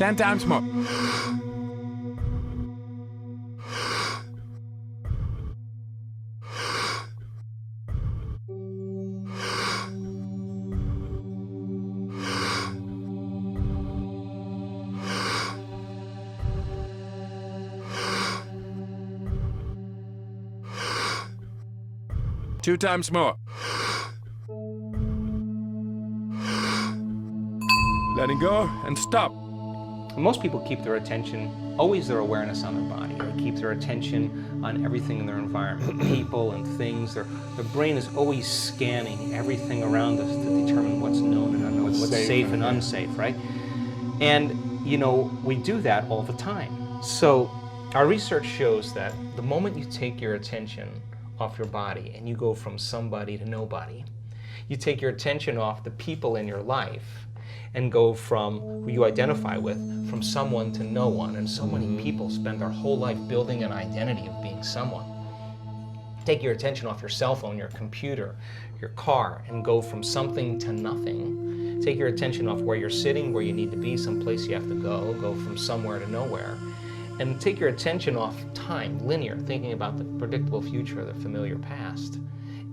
10 times more. Two times more. Letting go and stop. Most people keep their attention, always their awareness on their body. They keep their attention on everything in their environment, people and things. Their brain is always scanning everything around us to determine what's known and unknown, what's safe and unsafe, right? And, you know, we do that all the time. So our research shows that the moment you take your attention off your body and you go from somebody to nobody, you take your attention off the people in your life and go from who you identify with, from someone to no one. And so many people spend their whole life building an identity of being someone. Take your attention off your cell phone, your computer, your car, and go from something to nothing. Take your attention off where you're sitting, where you need to be, someplace you have to go from somewhere to nowhere. And take your attention off time, linear, thinking about the predictable future or the familiar past,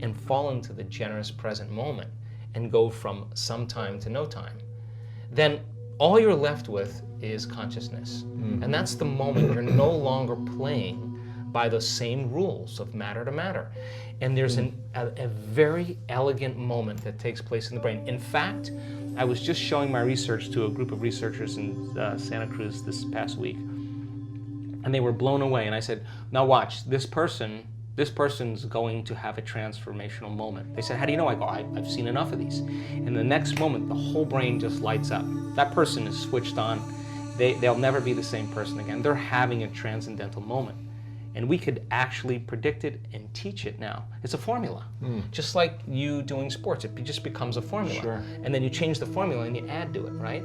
and fall into the generous present moment and go from some time to no time. Then all you're left with is consciousness. And that's the moment you're no longer playing by the same rules of matter to matter. And there's a very elegant moment that takes place in the brain. In fact, I was just showing my research to a group of researchers in Santa Cruz this past week, and they were blown away. And I said, now watch, this person's going to have a transformational moment. They said, how do you know? I go, I've seen enough of these. And the next moment, the whole brain just lights up. That person is switched on. They'll never be the same person again. They're having a transcendental moment. And we could actually predict it and teach it now. It's a formula. Just like you doing sports, it just becomes a formula. Sure. And then you change the formula and you add to it, right?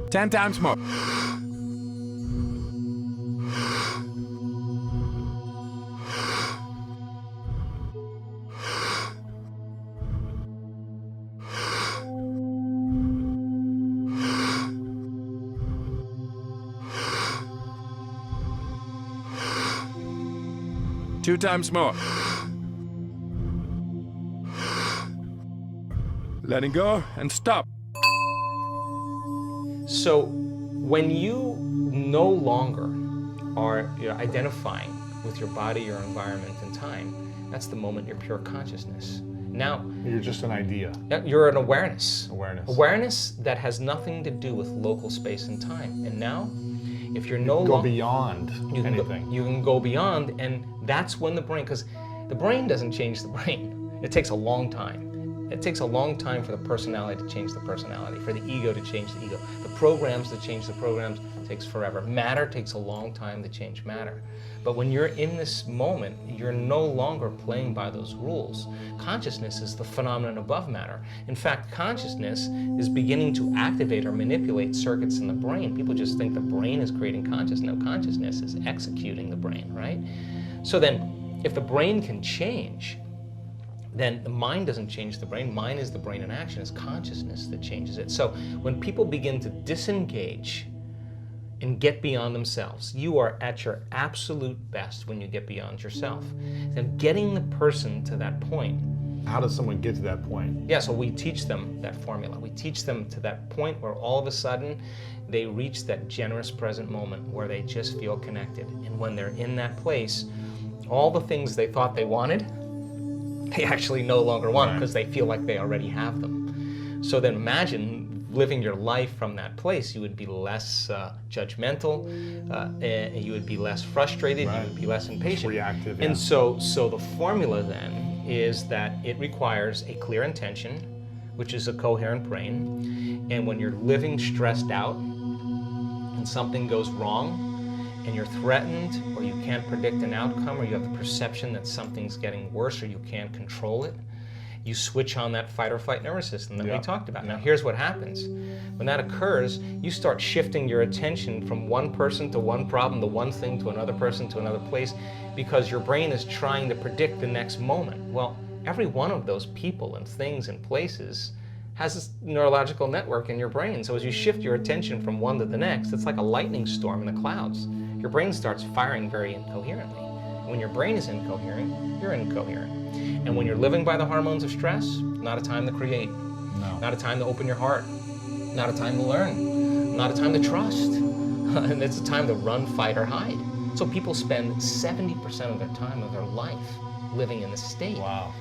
Ten times more. Two times more. Letting go and stop. So when you no longer are identifying with your body, your environment, and time, that's the moment you're pure consciousness. Now, You're just an idea. you're an awareness. Awareness. Awareness that has nothing to do with local space and time. And now, if you're no Go longer... beyond anything. You can go beyond, and that's when the brain, because the brain doesn't change the brain. It takes a long time. It takes a long time for the personality to change the personality, for the ego to change the ego. The programs to change the programs takes forever. Matter takes a long time to change matter. But when you're in this moment, you're no longer playing by those rules. Consciousness is the phenomenon above matter. In fact, consciousness is beginning to activate or manipulate circuits in the brain. People just think the brain is creating consciousness. No, consciousness is executing the brain, right? So then, if the brain can change, then the mind doesn't change the brain. Mind is the brain in action. It's consciousness that changes it. So when people begin to disengage and get beyond themselves, you are at your absolute best when you get beyond yourself. Now, getting the person to that point. How does someone get to that point? Yeah, so we teach them that formula. We teach them to that point where all of a sudden they reach that generous present moment where they just feel connected. And when they're in that place, all the things they thought they wanted, they actually no longer want because they feel like they already have them. So then imagine living your life from that place. You would be less judgmental, and you would be less frustrated, you would be less impatient. Reactive, And so the formula then is that it requires a clear intention, which is a coherent brain. And when you're living stressed out and something goes wrong, and you're threatened, or you can't predict an outcome, or you have the perception that something's getting worse, or you can't control it, you switch on that fight or flight nervous system that we talked about. Now here's what happens. When that occurs, you start shifting your attention from one person to one problem, to one thing, to another person, to another place, because your brain is trying to predict the next moment. Well, every one of those people and things and places has this neurological network in your brain. So as you shift your attention from one to the next, it's like a lightning storm in the clouds. Your brain starts firing very incoherently. When your brain is incoherent, you're incoherent. And when you're living by the hormones of stress, not a time to create, not a time to open your heart, not a time to learn, not a time to trust. And it's a time to run, fight, or hide. So people spend 70% of their time of their life living in this state. Wow.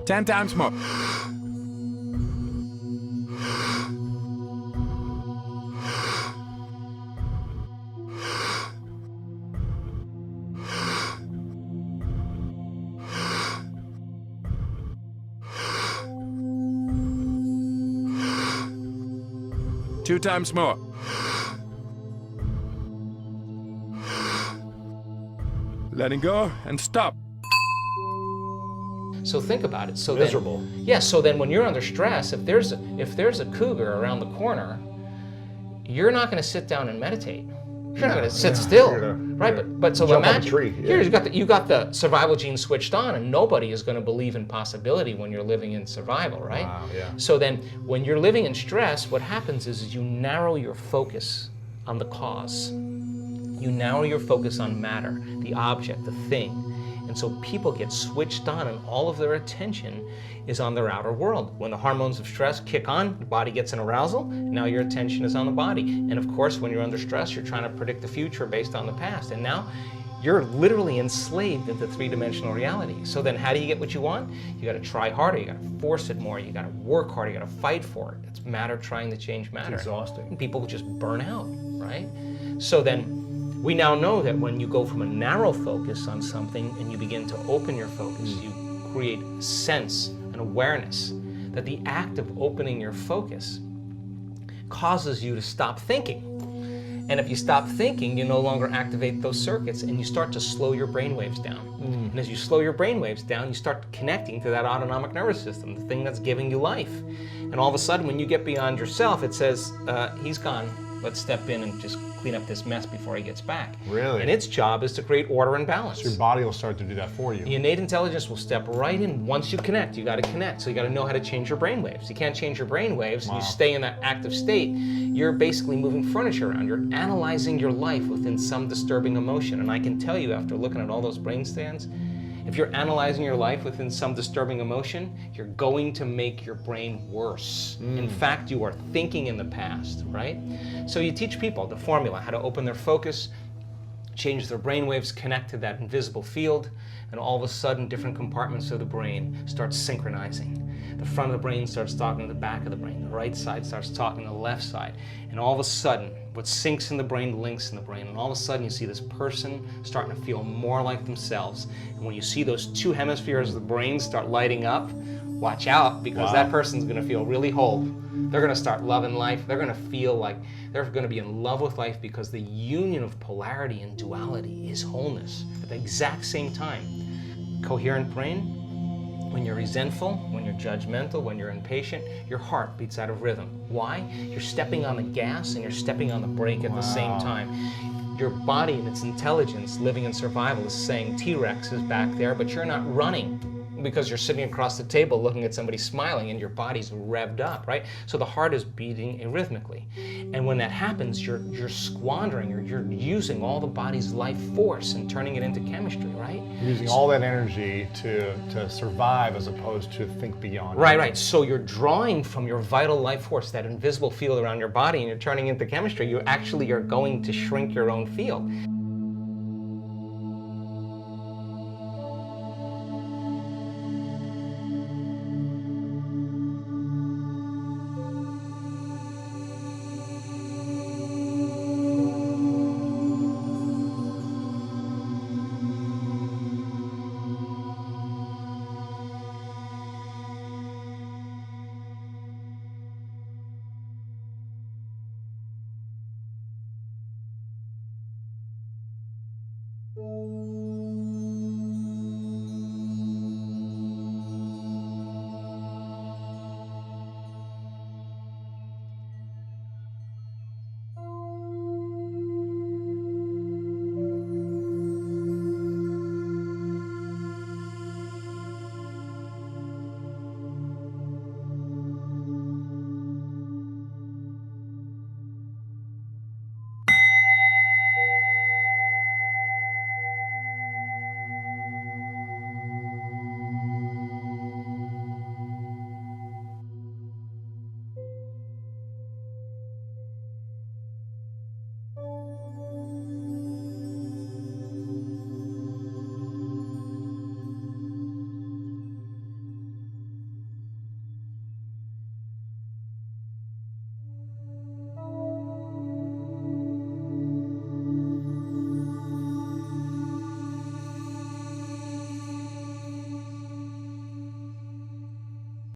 Ten times more. Two times more. letting go, and stop. So think about it. So Miserable. Then, yeah. So then, when you're under stress, if there's a cougar around the corner, you're not going to sit down and meditate. You're not going to sit still, right? But so jump on the imagine tree, here you got the survival gene switched on, and nobody is going to believe in possibility when you're living in survival, right? Wow, yeah. So then, when you're living in stress, what happens is you narrow your focus on the cause. You narrow your focus on matter, the object, the thing. And so people get switched on, and all of their attention is on their outer world. When the hormones of stress kick on, the body gets an arousal, now your attention is on the body. And of course, when you're under stress, you're trying to predict the future based on the past. And now you're literally enslaved into three-dimensional reality. So then how do you get what you want? You got to try harder, you got to force it more, you got to work harder, you got to fight for it. It's matter trying to change matter. It's exhausting. And people just burn out, right? So then we now know that when you go from a narrow focus on something and you begin to open your focus, you create a sense, an awareness, that the act of opening your focus causes you to stop thinking. And if you stop thinking, you no longer activate those circuits, and you start to slow your brain waves down. And as you slow your brain waves down, you start connecting to that autonomic nervous system, the thing that's giving you life. And all of a sudden, when you get beyond yourself, it says, he's gone. Let's step in and just clean up this mess before he gets back. Really? And its job is to create order and balance. So your body will start to do that for you. The innate intelligence will step right in. Once you connect, you got to connect. So you got to know how to change your brain waves. You can't change your brain waves and you stay in that active state. You're basically moving furniture around. You're analyzing your life within some disturbing emotion. And I can tell you, after looking at all those brain scans, if you're analyzing your life within some disturbing emotion, you're going to make your brain worse. In fact, you are thinking in the past, right? So you teach people the formula, how to open their focus, change their brain waves, connect to that invisible field, and all of a sudden different compartments of the brain start synchronizing. The front of the brain starts talking to the back of the brain. The right side starts talking to the left side. And all of a sudden, what sinks in the brain links in the brain. And all of a sudden, you see this person starting to feel more like themselves. And when you see those two hemispheres of the brain start lighting up, watch out, because that person's going to feel really whole. They're going to start loving life. They're going to feel like they're going to be in love with life, because the union of polarity and duality is wholeness at the exact same time. Coherent brain. When you're resentful, when you're judgmental, when you're impatient, your heart beats out of rhythm. Why? You're stepping on the gas and you're stepping on the brake at the same time. Your body and its intelligence, living in survival, is saying T-Rex is back there, but you're not running because you're sitting across the table looking at somebody smiling and your body's revved up, right? So the heart is beating arrhythmically. And when that happens, you're squandering, or you're using all the body's life force and turning it into chemistry, right? Using all that energy to survive as opposed to think beyond. Right. So you're drawing from your vital life force, that invisible field around your body, and you're turning it into chemistry. You actually are going to shrink your own field.